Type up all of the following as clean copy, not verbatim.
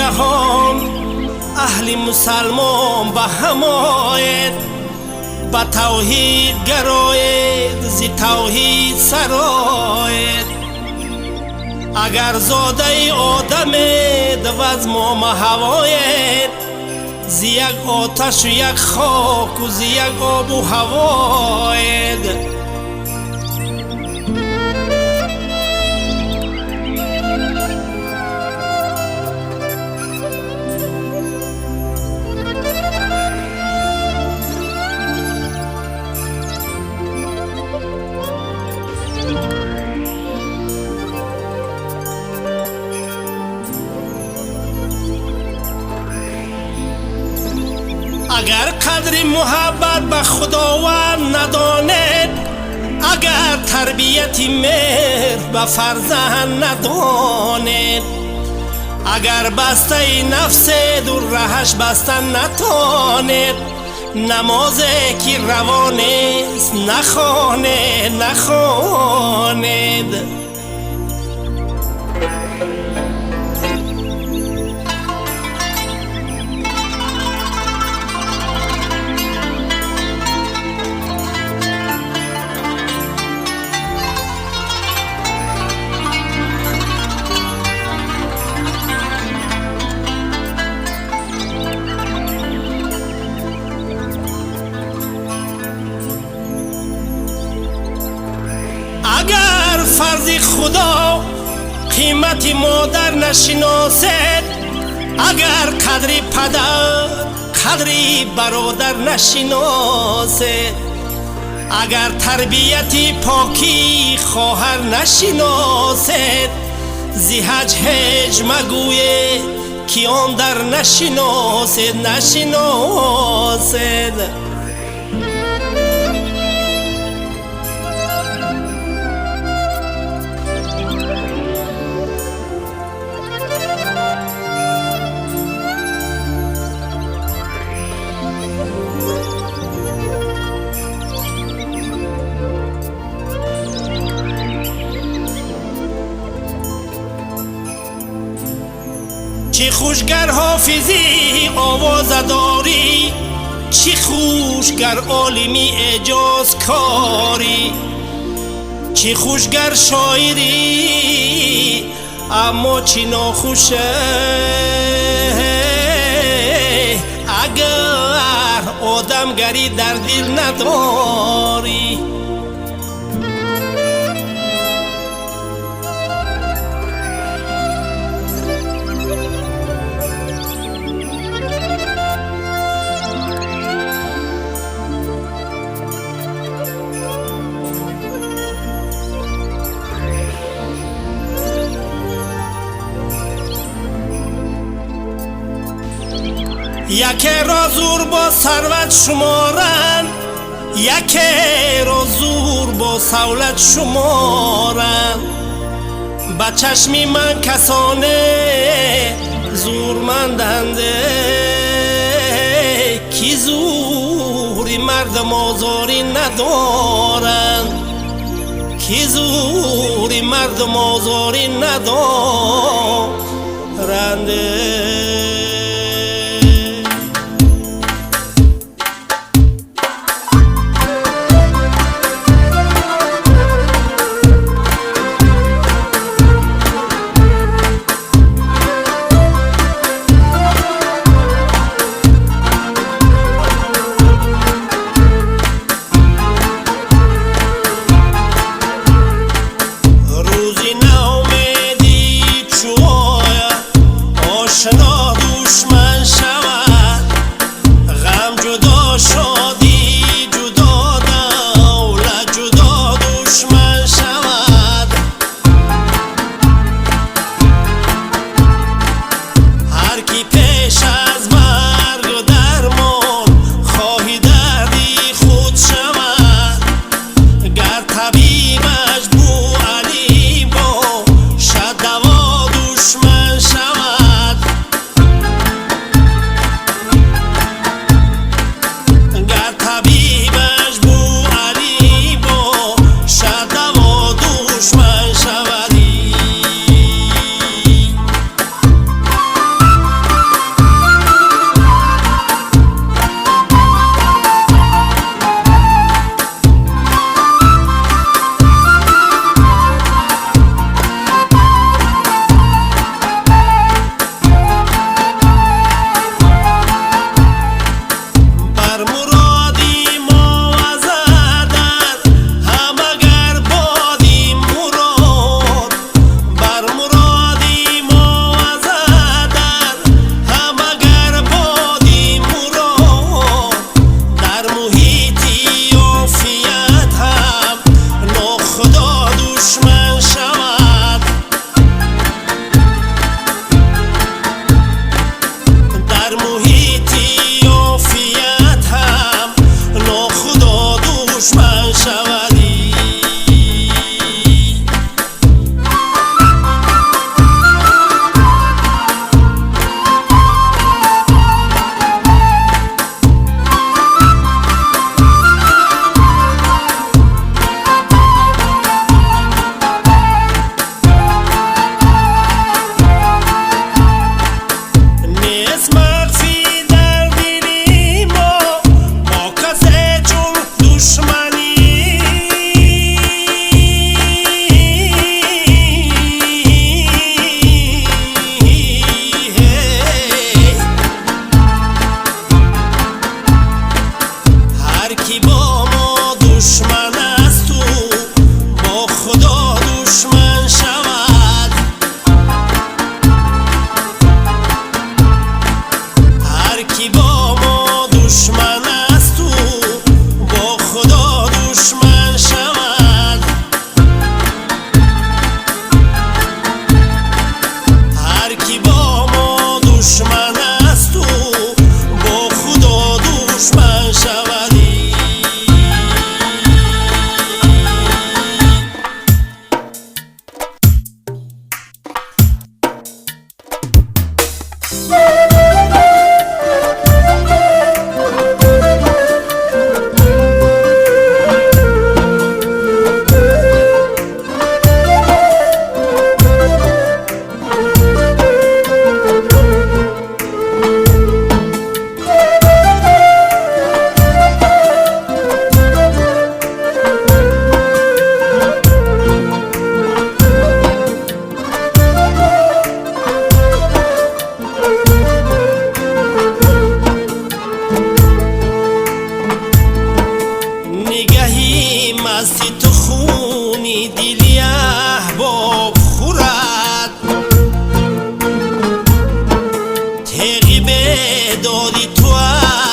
جهان اهل مسلمان به هم آید، به توحید گراید ز توحید سراید. اگر زاده آدمید و از مام هواید، ز یک آتش و یک خاک و ز یک آب و هواید. اگر قدر محبت به خداوند ندانید، اگر تربیت مهر به فرزند ندانید، اگر بسته نفس در رهش بستن نتانید، نمازی که روانیست نخوانید. اگر فرض خدا قیمت مادر نشناسید، اگر قدر پدر قدر برادر نشناسید، اگر تربیت پاکی خواهر نشناسید، ز حج هج مگویید که آن در نشناسید. چه خوشگر حافظی آواز داری، چه خوشگر عالمی اعجاز کاری، چه خوشگر شاعری اما چه ناخوشه اگر آدمگری در دل نداری. یکی را زور با ثروت شمارن، یکی را زور با سولت شمارن. به چشم من کسانه زورمندنده کی زوری مردم آزاری ندارن، کی زوری مردم آزاری ندارنده.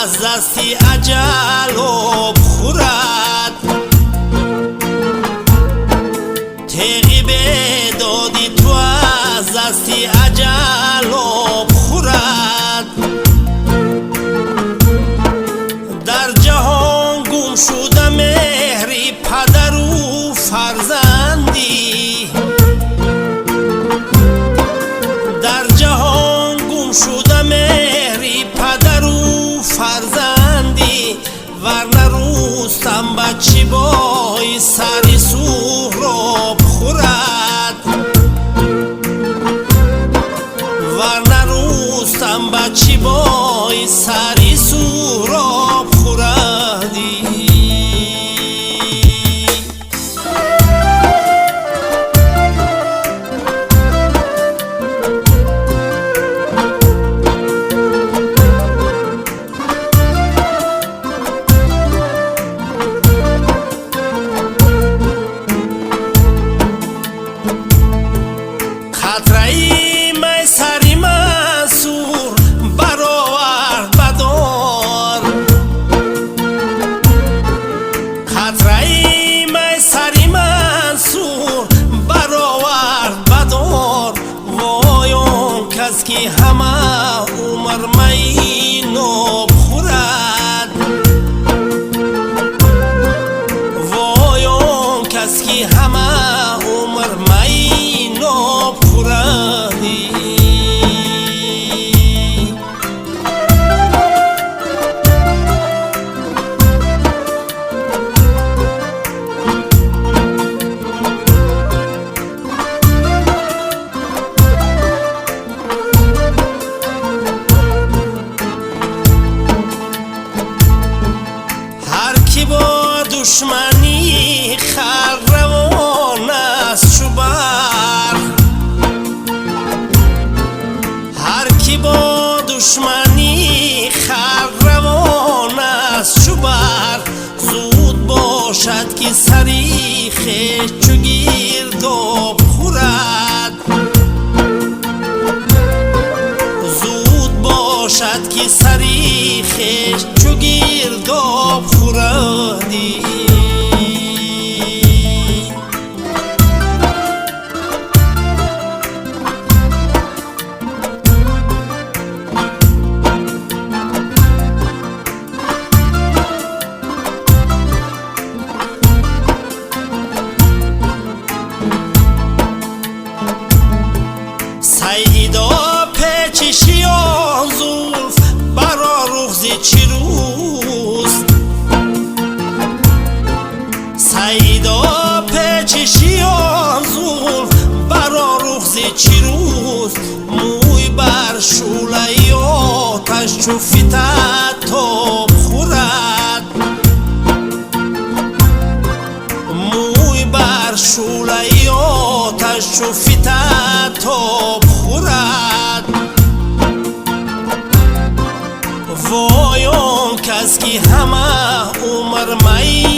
از دستی اجل بخورد، تیغی به دادی تو از دستی اجل بخورد. در جهان گم شده مهری پدر و فرزندی، در جهان گم شده مهری پدر و فرزندی. ورنه رستم بچی بای سری سهراب خورد، ورنه رستم بچی بای سری سهراب خوردی. خطره‌ای می سری منصور برآورد بدار، خطره‌ای می سری منصور برآورد بدار. وای آن کس که همه عمر می ناب خورد، وای آن کس که همه عمر می ناب خوردی. هر کی با دشمنی خر روان است چو برق، هر کی با دشمنی خر روان است چو برق. زود باشد که سری خویش چو گرداب خورد، زود باشد که سری خویش چو گرداب خوردی. سیدا پیچشی آن زلف برا رخز چیروست، سیدا پیچشی آن زلف برا رخز چیروست. موی بر شعله آتش چو فتد تاب خورد، موی بر شعله آتش چو فتد تاب خورد. وای آن کس که همه عمر می